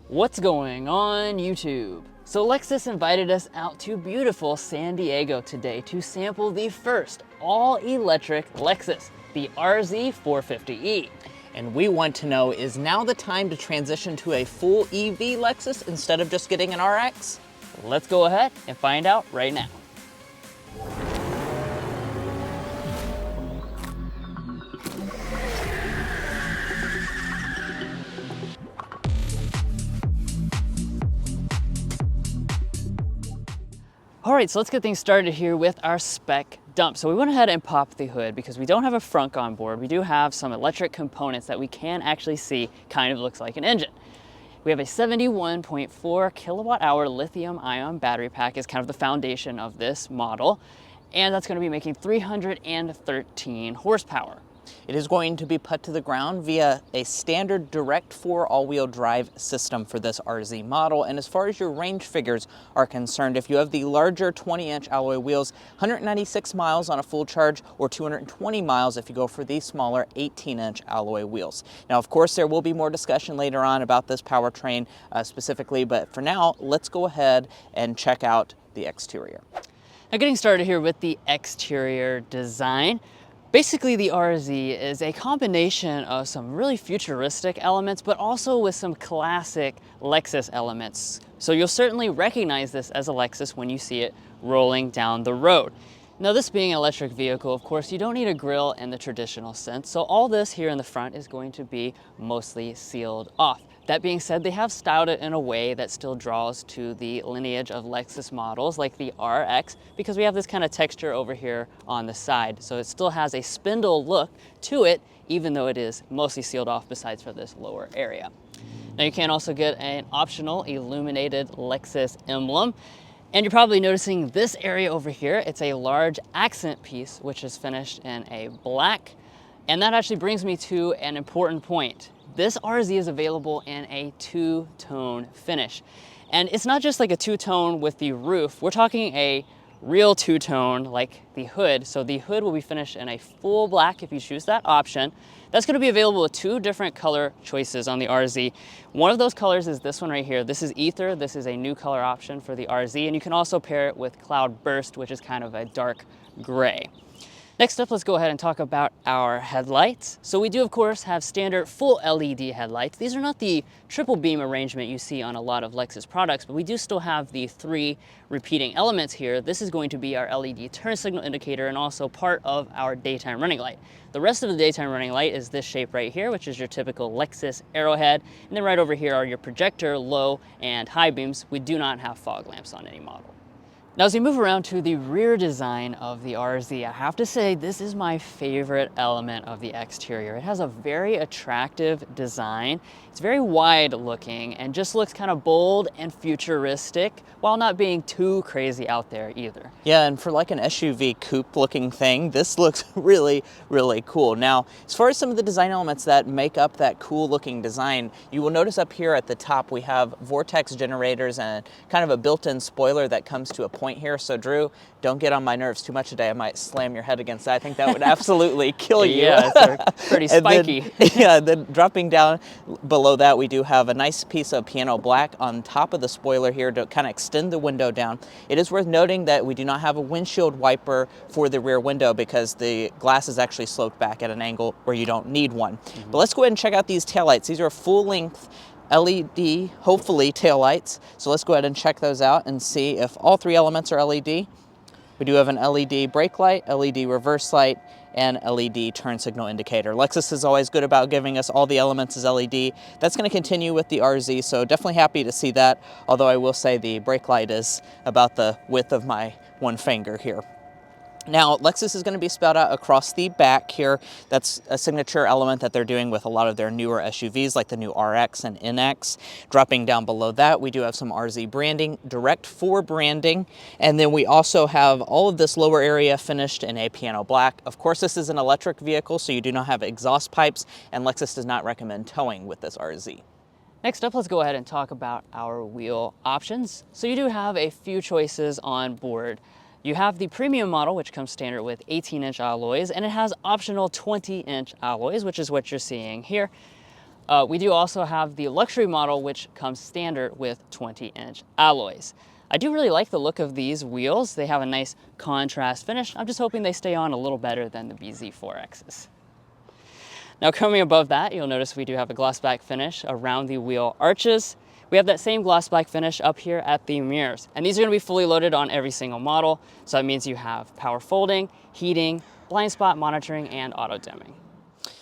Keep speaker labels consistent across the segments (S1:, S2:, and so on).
S1: What's going on YouTube? So Lexus invited us out to beautiful San Diego today to sample the first all-electric Lexus, the RZ450e.
S2: And we want to know, is now the time to transition to a full EV Lexus instead of just getting an RX?
S1: Let's go ahead and find out right now. All right, so let's get things started here with our spec dump. So we went ahead and popped the hood because we don't have a frunk on board. We do have some electric components that we can actually see kind of looks like an engine. We have a 71.4 kilowatt hour lithium ion battery pack is kind of the foundation of this model. And that's going to be making 313 horsepower.
S2: It is going to be put to the ground via a standard direct 4 all-wheel drive system for this RZ model. And as far as your range figures are concerned, if you have the larger 20-inch alloy wheels, 196 miles on a full charge, or 220 miles if you go for the smaller 18-inch alloy wheels. Now, of course, there will be more discussion later on about this powertrain specifically, but for now, let's go ahead and check out the exterior.
S1: Now, getting started here with the exterior design. Basically, the RZ is a combination of some really futuristic elements, but also with some classic Lexus elements. So you'll certainly recognize this as a Lexus when you see it rolling down the road. Now, this being an electric vehicle, of course, you don't need a grille in the traditional sense. So all this here in the front is going to be mostly sealed off. That being said, they have styled it in a way that still draws to the lineage of Lexus models like the RX, because we have this kind of texture over here on the side. So it still has a spindle look to it, even though it is mostly sealed off besides for this lower area. Now, you can also get an optional illuminated Lexus emblem. And you're probably noticing this area over here. It's a large accent piece, which is finished in a black. And that actually brings me to an important point. This RZ is available in a two-tone finish. And it's not just like a two-tone with the roof. We're talking a real two-tone like the hood. So the hood will be finished in a full black if you choose that option. That's going to be available with two different color choices on the RZ. One of those colors is this one right here. This is Ether. This is a new color option for the RZ. And you can also pair it with Cloud Burst, which is kind of a dark gray. Next up, let's go ahead and talk about our headlights. So we do, of course, have standard full LED headlights. These are not the triple beam arrangement you see on a lot of Lexus products, but we do still have the 3 repeating elements here. This is going to be our LED turn signal indicator and also part of our daytime running light. The rest of the daytime running light is this shape right here, which is your typical Lexus arrowhead. And then right over here are your projector, low, and high beams. We do not have fog lamps on any model. Now, as we move around to the rear design of the RZ, I have to say this is my favorite element of the exterior. It has a very attractive design. It's very wide looking and just looks kind of bold and futuristic while not being too crazy out there either.
S2: Yeah, and for like an SUV coupe looking thing, this looks really, really cool. Now, as far as some of the design elements that make up that cool looking design, you will notice up here at the top we have vortex generators and kind of a built-in spoiler that comes to a point here. So Drew, don't get on my nerves too much today. I might slam your head against that. I think that would absolutely kill you.
S1: Yeah, it's pretty spiky.
S2: Then dropping down below that, we do have a nice piece of piano black on top of the spoiler here to kind of extend the window down. It is worth noting that we do not have a windshield wiper for the rear window because the glass is actually sloped back at an angle where you don't need one. But let's go ahead and check out these taillights. These are full-length LED, hopefully, taillights. So let's go ahead and check those out and see if all 3 elements are LED. We do have an LED brake light, LED reverse light, and LED turn signal indicator. Lexus is always good about giving us all the elements as LED. That's going to continue with the RZ, so definitely happy to see that, although I will say the brake light is about the width of my one finger here. Now, Lexus is going to be spelled out across the back here. That's a signature element that they're doing with a lot of their newer SUVs, like the new RX and NX. Dropping down below that, we do have some RZ branding, direct 4 branding, and then we also have all of this lower area finished in a piano black. Of course, this is an electric vehicle, so you do not have exhaust pipes, and Lexus does not recommend towing with this RZ.
S1: Next up, let's go ahead and talk about our wheel options. So you do have a few choices on board. You have the premium model, which comes standard with 18-inch alloys, and it has optional 20-inch alloys, which is what you're seeing here. We do also have the luxury model, which comes standard with 20-inch alloys. I do really like the look of these wheels. They have a nice contrast finish. I'm just hoping they stay on a little better than the BZ4Xs. Now coming above that, you'll notice we do have a gloss black finish around the wheel arches. We have that same gloss black finish up here at the mirrors. And these are gonna be fully loaded on every single model. So that means you have power folding, heating, blind spot monitoring, and auto dimming.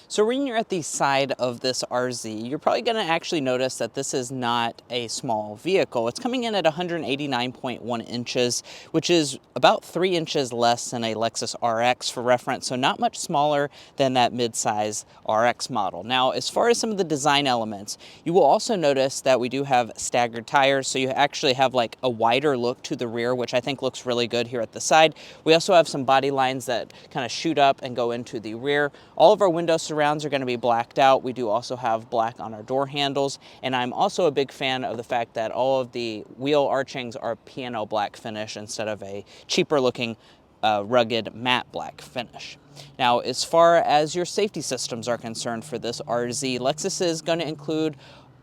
S2: So when you're at the side of this RZ, you're probably going to actually notice that this is not a small vehicle. It's coming in at 189.1 inches, which is about 3 inches less than a Lexus RX for reference, so not much smaller than that midsize RX model. Now, as far as some of the design elements, you will also notice that we do have staggered tires, so you actually have like a wider look to the rear, which I think looks really good here at the side. We also have some body lines that kind of shoot up and go into the rear. All of our window surrounds are going to be blacked out. We do also have black on our door handles, and I'm also a big fan of the fact that all of the wheel archings are piano black finish instead of a cheaper looking rugged matte black finish. Now, as far as your safety systems are concerned for this RZ, Lexus is going to include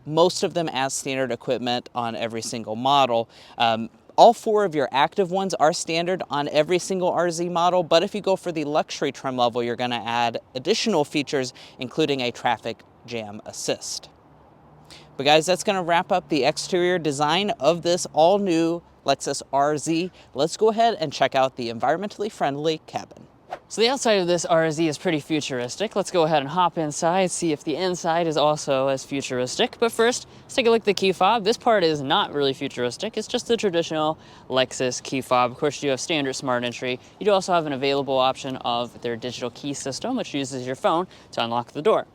S2: most of them as standard equipment on every single model. All 4 of your active ones are standard on every single RZ model, but if you go for the luxury trim level, you're going to add additional features, including a traffic jam assist. But guys, that's going to wrap up the exterior design of this all-new Lexus RZ. Let's go ahead and check out the environmentally friendly cabin.
S1: So the outside of this RZ is pretty futuristic. Let's go ahead and hop inside, see if the inside is also as futuristic. But first, let's take a look at the key fob. This part is not really futuristic. It's just the traditional Lexus key fob. Of course, you have standard smart entry. You do also have an available option of their digital key system, which uses your phone to unlock the door.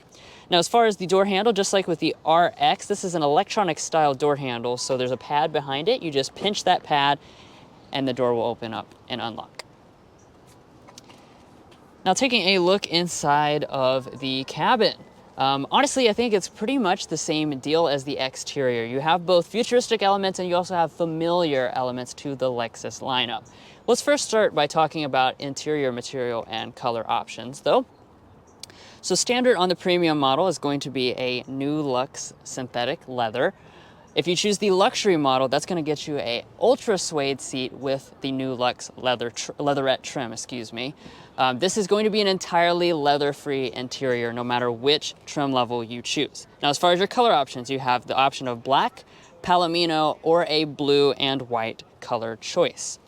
S1: Now, as far as the door handle, just like with the RX, this is an electronic style door handle. So there's a pad behind it. You just pinch that pad and the door will open up and unlock. Now, taking a look inside of the cabin. Honestly, I think it's pretty much the same deal as the exterior. You have both futuristic elements and you also have familiar elements to the Lexus lineup. Let's first start by talking about interior material and color options, though. So standard on the premium model is going to be a New Lux synthetic leather. If you choose the luxury model, that's going to get you a ultra suede seat with the New Lux leatherette trim, excuse me. This is going to be an entirely leather-free interior, no matter which trim level you choose. Now, as far as your color options, you have the option of black, palomino, or a blue and white color choice.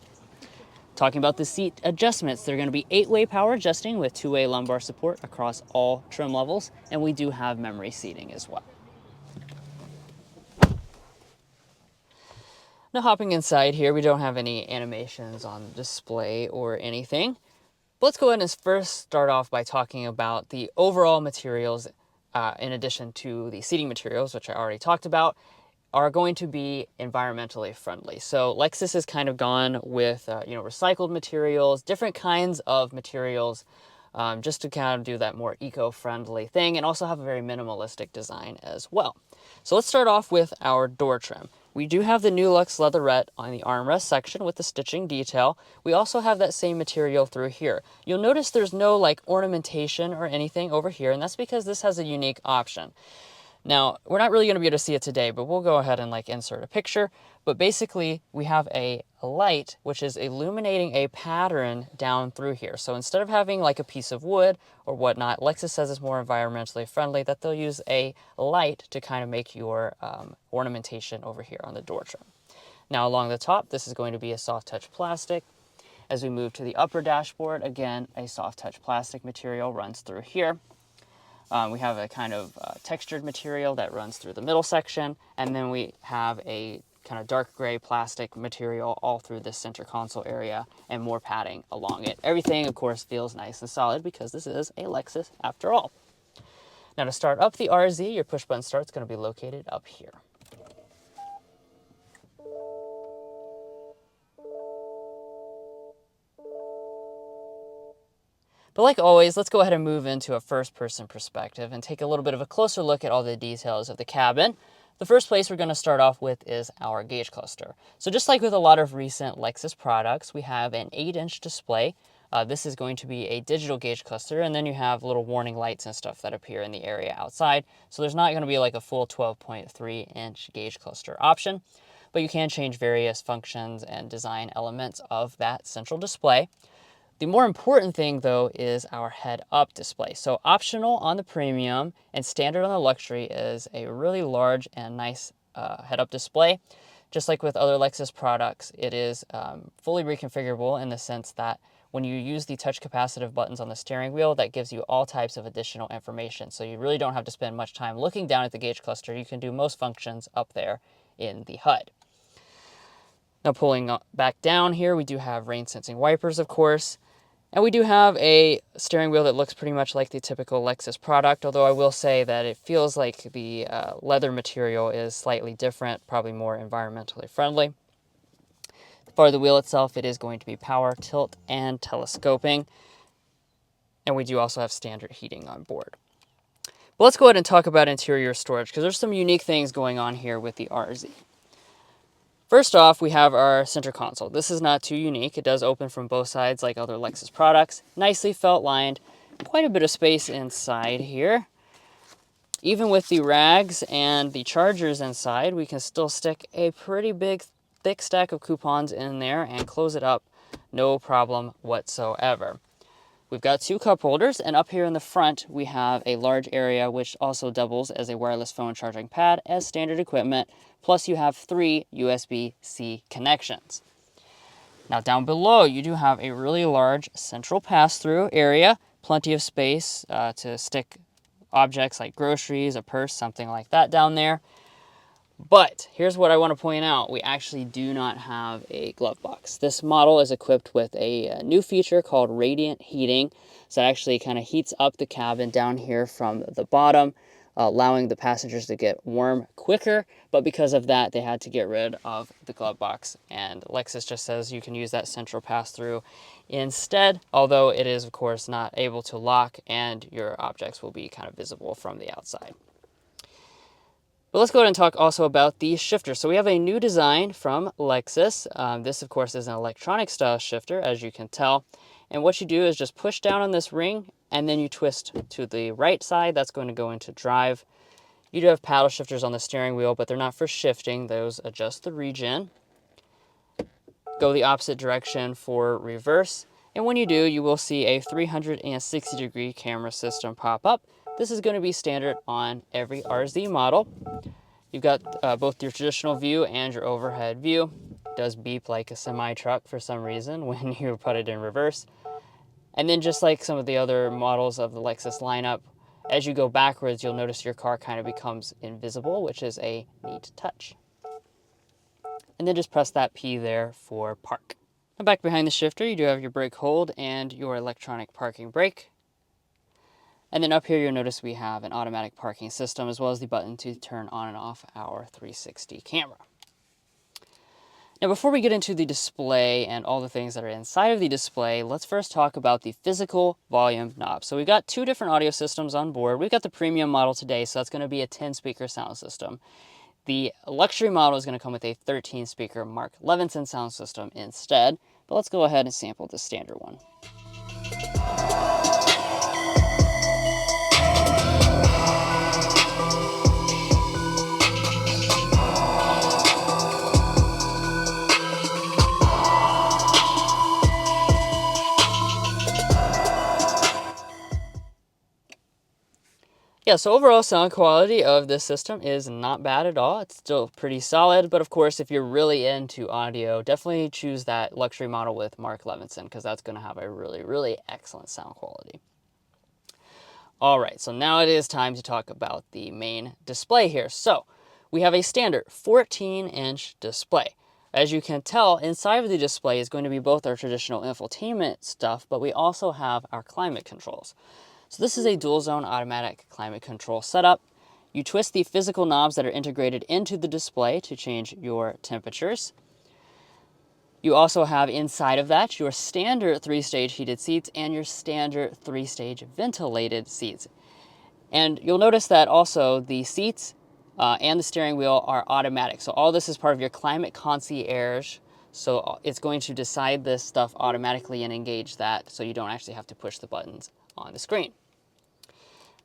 S1: Talking about the seat adjustments, they're going to be 8-way power adjusting with 2-way lumbar support across all trim levels, and we do have memory seating as well. Now, hopping inside here, we don't have any animations on display or anything. But let's go ahead and first start off by talking about the overall materials, in addition to the seating materials, which I already talked about, are going to be environmentally friendly. So Lexus has kind of gone with recycled materials, different kinds of materials, just to kind of do that more eco-friendly thing, and also have a very minimalistic design as well. So let's start off with our door trim. We do have the New Lux leatherette on the armrest section with the stitching detail. We also have that same material through here. You'll notice there's no like ornamentation or anything over here, and that's because this has a unique option. Now, we're not really going to be able to see it today, but we'll go ahead and like insert a picture. But basically, we have a light which is illuminating a pattern down through here. So instead of having like a piece of wood or whatnot, Lexus says it's more environmentally friendly that they'll use a light to kind of make your ornamentation over here on the door trim. Now, along the top, this is going to be a soft touch plastic. As we move to the upper dashboard, again, a soft touch plastic material runs through here. We have a kind of textured material that runs through the middle section, and then we have a kind of dark gray plastic material all through this center console area and more padding along it. Everything, of course, feels nice and solid because this is a Lexus after all. Now, to start up the RZ, your push button start is going to be located up here. But like always, let's go ahead and move into a first-person perspective and take a little bit of a closer look at all the details of the cabin. The first place we're going to start off with is our gauge cluster. So just like with a lot of recent Lexus products, we have an 8-inch display This is going to be a digital gauge cluster, and then you have little warning lights and stuff that appear in the area outside. So there's not going to be like a full 12.3-inch gauge cluster option, but you can change various functions and design elements of that central display. The more important thing though is our head-up display. So optional on the premium and standard on the luxury is a really large and nice head-up display. Just like with other Lexus products, it is fully reconfigurable in the sense that when you use the touch capacitive buttons on the steering wheel, that gives you all types of additional information. So you really don't have to spend much time looking down at the gauge cluster. You can do most functions up there in the HUD. Now pulling back down here, we do have rain sensing wipers, of course. And we do have a steering wheel that looks pretty much like the typical Lexus product, although I will say that it feels like the leather material is slightly different, probably more environmentally friendly. For the wheel itself, it is going to be power, tilt, and telescoping. And we do also have standard heating on board. But let's go ahead and talk about interior storage, because there's some unique things going on here with the RZ. First off, we have our center console. This is not too unique. It does open from both sides like other Lexus products. Nicely felt lined. Quite a bit of space inside here. Even with the rags and the chargers inside, we can still stick a pretty big, thick stack of coupons in there and close it up, no problem whatsoever. We've got 2 cup holders, and up here in the front, we have a large area which also doubles as a wireless phone charging pad as standard equipment, plus you have 3 USB-C connections. Now down below, you do have a really large central pass-through area, plenty of space to stick objects like groceries, a purse, something like that down there. But here's what I want to point out. We actually do not have a glove box. This model is equipped with a new feature called radiant heating. So it actually kind of heats up the cabin down here from the bottom, allowing the passengers to get warm quicker. But because of that, they had to get rid of the glove box. And Lexus just says you can use that central pass-through instead, although it is, of course, not able to lock and your objects will be kind of visible from the outside. But let's go ahead and talk also about the shifter. So we have a new design from Lexus. This, of course, is an electronic style shifter, as you can tell. And what you do is just push down on this ring, and then you twist to the right side. That's going to go into drive. You do have paddle shifters on the steering wheel, but they're not for shifting. Those adjust the regen. Go the opposite direction for reverse. And when you do, you will see a 360-degree camera system pop up. This is going to be standard on every RZ model. You've got both your traditional view and your overhead view. It does beep like a semi-truck for some reason when you put it in reverse. And then just like some of the other models of the Lexus lineup, as you go backwards, you'll notice your car kind of becomes invisible, which is a neat touch. And then just press that P there for park. Now back behind the shifter, you do have your brake hold and your electronic parking brake. And then up here, you'll notice we have an automatic parking system as well as the button to turn on and off our 360 camera. Now, before we get into the display and all the things that are inside of the display, let's first talk about the physical volume knob. So we've got 2 different audio systems on board. We've got the premium model today, so that's going to be a 10-speaker sound system. The luxury model is going to come with a 13-speaker Mark Levinson sound system instead. But let's go ahead and sample the standard one. Yeah, so overall sound quality of this system is not bad at all. It's still pretty solid, but of course, if you're really into audio, definitely choose that luxury model with Mark Levinson because that's going to have a really, really excellent sound quality. All right, so now it is time to talk about the main display here. So we have a standard 14-inch display. As you can tell, inside of the display is going to be both our traditional infotainment stuff, but we also have our climate controls. So this is a dual zone automatic climate control setup. You twist the physical knobs that are integrated into the display to change your temperatures. You also have inside of that your standard 3-stage heated seats and your standard 3-stage ventilated seats. And you'll notice that also the seats and the steering wheel are automatic. So all this is part of your climate concierge So it's going to decide this stuff automatically and engage that, so you don't actually have to push the buttons on the screen.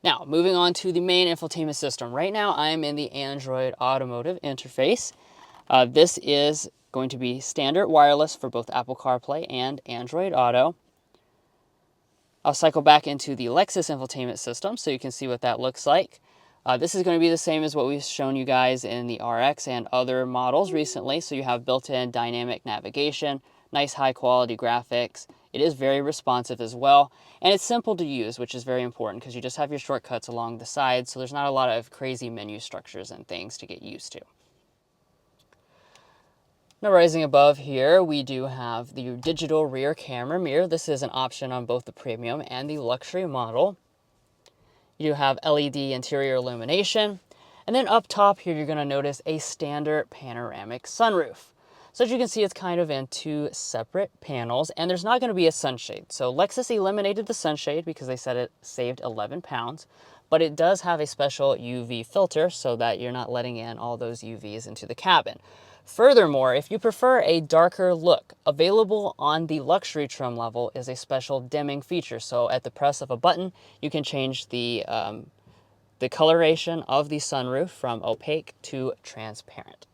S1: Now, moving on to the main infotainment system. Right now, I'm in the Android Automotive interface. This is going to be standard wireless for both Apple CarPlay and Android Auto. I'll cycle back into the Lexus infotainment system so you can see what that looks like. This is going to be the same as what we've shown you guys in the RX and other models recently. So you have built-in dynamic navigation, nice high quality graphics. It is very responsive as well, and it's simple to use, which is very important because you just have your shortcuts along the sides, so there's not a lot of crazy menu structures and things to get used to. Now, rising above here, we do have the digital rear camera mirror. This is an option on both the premium and the luxury model. You have LED interior illumination. And then up top here, you're going to notice a standard panoramic sunroof. So as you can see, it's kind of in two separate panels, and there's not going to be a sunshade. So Lexus eliminated the sunshade because they said it saved 11 pounds, but it does have a special UV filter so that you're not letting in all those UVs into the cabin. Furthermore, if you prefer a darker look, available on the luxury trim level is a special dimming feature. So at the press of a button, you can change the coloration of the sunroof from opaque to transparent.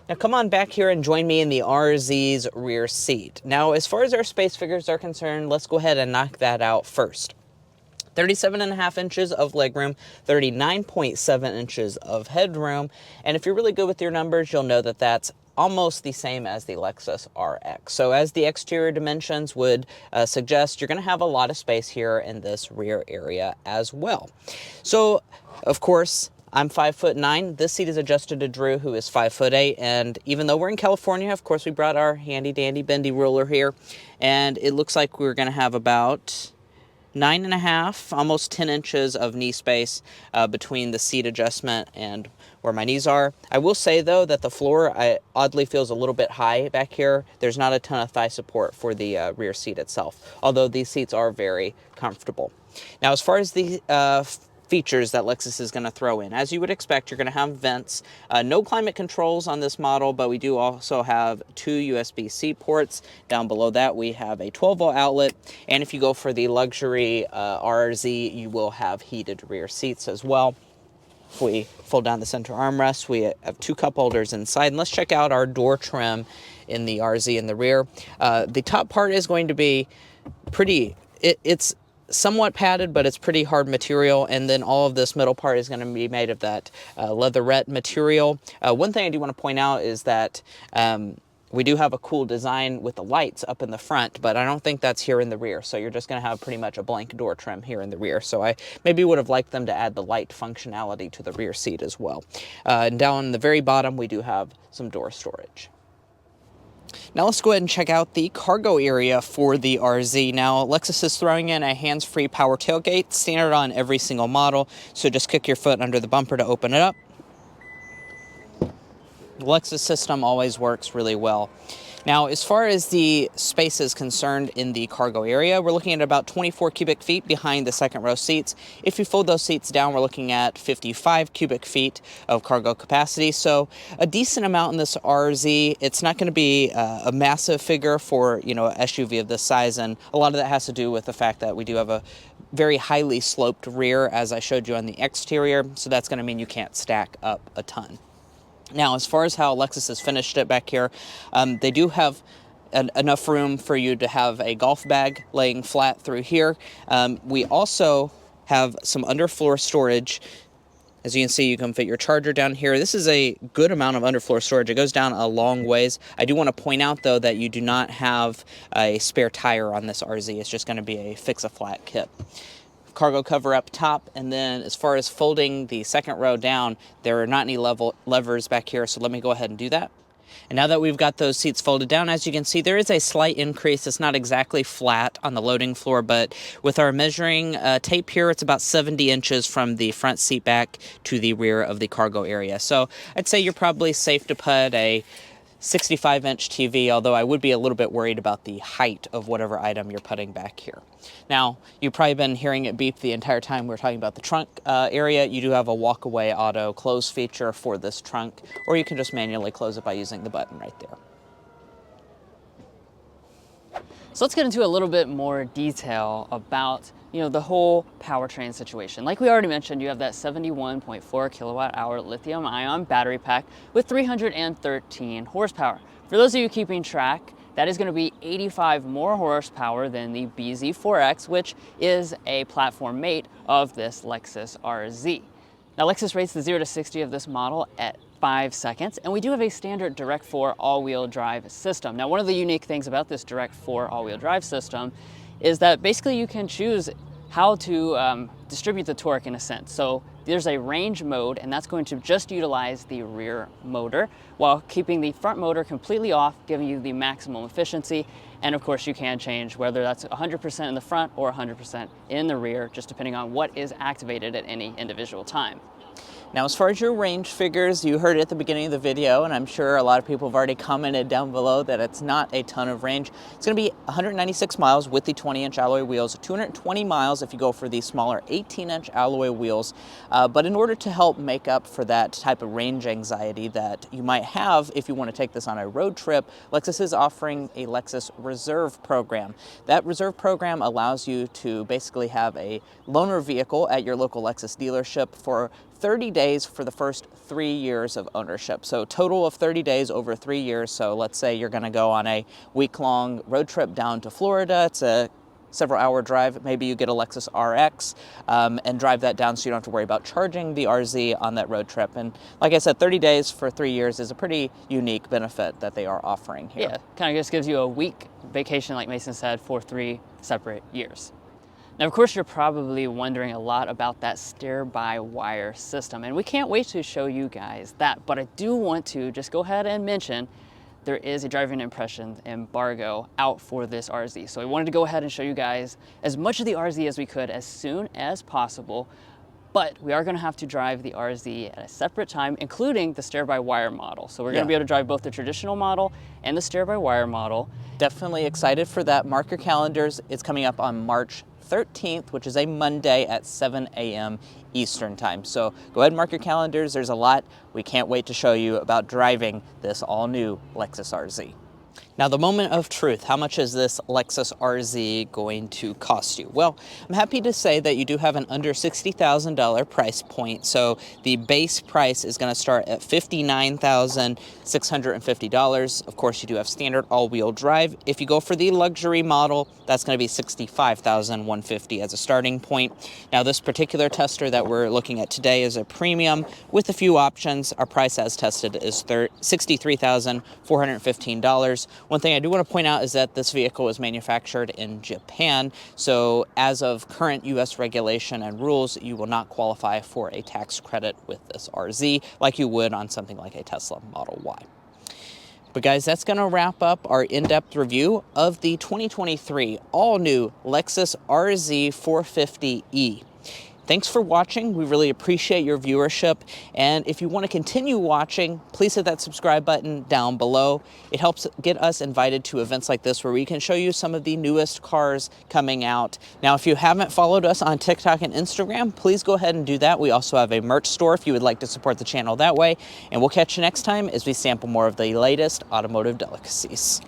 S2: Now come on back here and join me in the RZ's rear seat. Now, as far as our space figures are concerned, let's go ahead and knock that out first. 37.5 inches of legroom, 39.7 inches of headroom, and if you're really good with your numbers, you'll know that that's almost the same as the Lexus RX. So as the exterior dimensions would suggest, you're going to have a lot of space here in this rear area as well. So, of course, I'm 5'9". This seat is adjusted to Drew, who is 5'8", and even though we're in California, of course, we brought our handy dandy bendy ruler here, and it looks like we're going to have about 9.5, almost 10 inches of knee space between the seat adjustment and where my knees are. I will say, though, that the floor oddly feels a little bit high back here. There's not a ton of thigh support for the rear seat itself, although these seats are very comfortable. Now, as far as the features that Lexus is going to throw in, as you would expect, you're going to have vents. No climate controls on this model, but we do also have two USB-C ports. Down below that, we have a 12-volt outlet, and if you go for the luxury RZ, you will have heated rear seats as well. If we fold down the center armrest, we have two cup holders inside. And let's check out our door trim in the RZ in the rear. The top part is going to be pretty, it's somewhat padded, but it's pretty hard material, and then all of this middle part is going to be made of that leatherette material. One thing I do want to point out is that we do have a cool design with the lights up in the front, but I don't think that's here in the rear, so you're just going to have pretty much a blank door trim here in the rear. So I maybe would have liked them to add the light functionality to the rear seat as well. And down the very bottom, we do have some door storage. Now let's go ahead and check out the cargo area for the RZ. Now, Lexus is throwing in a hands-free power tailgate, standard on every single model, so just kick your foot under the bumper to open it up. The Lexus system always works really well. Now, as far as the space is concerned in the cargo area, we're looking at about 24 cubic feet behind the second row seats. If you fold those seats down, we're looking at 55 cubic feet of cargo capacity. So a decent amount in this RZ. It's not going to be a massive figure for, you know, an SUV of this size, and a lot of that has to do with the fact that we do have a very highly sloped rear, as I showed you on the exterior, so that's going to mean you can't stack up a ton. Now, as far as how Lexus has finished it back here, they do have enough room for you to have a golf bag laying flat through here. We also have some underfloor storage. As you can see, you can fit your charger down here. This is a good amount of underfloor storage. It goes down a long ways. I do want to point out, though, that you do not have a spare tire on this RZ. It's just going to be a fix-a-flat kit. Cargo cover up top, and then as far as folding the second row down, there are not any levers back here, so let me go ahead and do that. And now that we've got those seats folded down, as you can see, there is a slight increase. It's not exactly flat on the loading floor, but with our measuring tape here, it's about 70 inches from the front seat back to the rear of the cargo area. So I'd say you're probably safe to put a 65-inch TV, although I would be a little bit worried about the height of whatever item you're putting back here. Now, you've probably been hearing it beep the entire time we're talking about the trunk area. You do have a walk-away auto close feature for this trunk, or you can just manually close it by using the button right there.
S1: So let's get into a little bit more detail about the whole powertrain situation. Like we already mentioned, you have that 71.4 kilowatt hour lithium ion battery pack with 313 horsepower. For those of you keeping track, that is going to be 85 more horsepower than the BZ4X, which is a platform mate of this Lexus RZ. Now Lexus rates the 0 to 60 of this model at 5 seconds, and we do have a standard Direct 4 all-wheel drive system. Now, one of the unique things about this Direct 4 all-wheel drive system is that basically you can choose how to distribute the torque in a sense. So there's a range mode, and that's going to just utilize the rear motor while keeping the front motor completely off, giving you the maximum efficiency. And of course, you can change whether that's 100% in the front or 100% in the rear, just depending on what is activated at any individual time.
S2: Now, as far as your range figures, you heard it at the beginning of the video, and I'm sure a lot of people have already commented down below that it's not a ton of range. It's going to be 196 miles with the 20-inch alloy wheels, 220 miles if you go for the smaller 18-inch alloy wheels. But in order to help make up for that type of range anxiety that you might have if you want to take this on a road trip, Lexus is offering a Lexus Reserve program. That Reserve program allows you to basically have a loaner vehicle at your local Lexus dealership for 30 days for the first 3 years of ownership. So total of 30 days over 3 years. So let's say you're going to go on a week-long road trip down to Florida. It's a several-hour drive. Maybe you get a Lexus RX and drive that down so you don't have to worry about charging the RZ on that road trip. And like I said, 30 days for 3 years is a pretty unique benefit that they are offering here.
S1: Yeah, kind of just gives you a week vacation, like Mason said, for 3 separate years. Now, of course, you're probably wondering a lot about that steer-by-wire system, and we can't wait to show you guys that, but I do want to just go ahead and mention there is a driving impression embargo out for this RZ. So I wanted to go ahead and show you guys as much of the RZ as we could as soon as possible, but we are going to have to drive the RZ at a separate time, including the steer-by-wire model. So we're going to be able to drive both the traditional model and the steer-by-wire model.
S2: Definitely excited for that. Mark your calendars. It's coming up on March 13th, which is a Monday at 7 a.m. Eastern time. So go ahead and mark your calendars. There's a lot we can't wait to show you about driving this all-new Lexus RZ. Now, the moment of truth, how much is this Lexus RZ going to cost you? Well, I'm happy to say that you do have an under $60,000 price point. So the base price is going to start at $59,650. Of course, you do have standard all-wheel drive. If you go for the luxury model, that's going to be $65,150 as a starting point. Now, this particular tester that we're looking at today is a premium with a few options. Our price as tested is $63,415. One thing I do want to point out is that this vehicle is manufactured in Japan, so as of current U.S. regulation and rules, you will not qualify for a tax credit with this RZ like you would on something like a Tesla Model Y. But guys, that's going to wrap up our in-depth review of the 2023 all-new Lexus RZ 450e. Thanks for watching. We really appreciate your viewership. And if you want to continue watching, please hit that subscribe button down below. It helps get us invited to events like this where we can show you some of the newest cars coming out. Now, if you haven't followed us on TikTok and Instagram, please go ahead and do that. We also have a merch store if you would like to support the channel that way. And we'll catch you next time as we sample more of the latest automotive delicacies.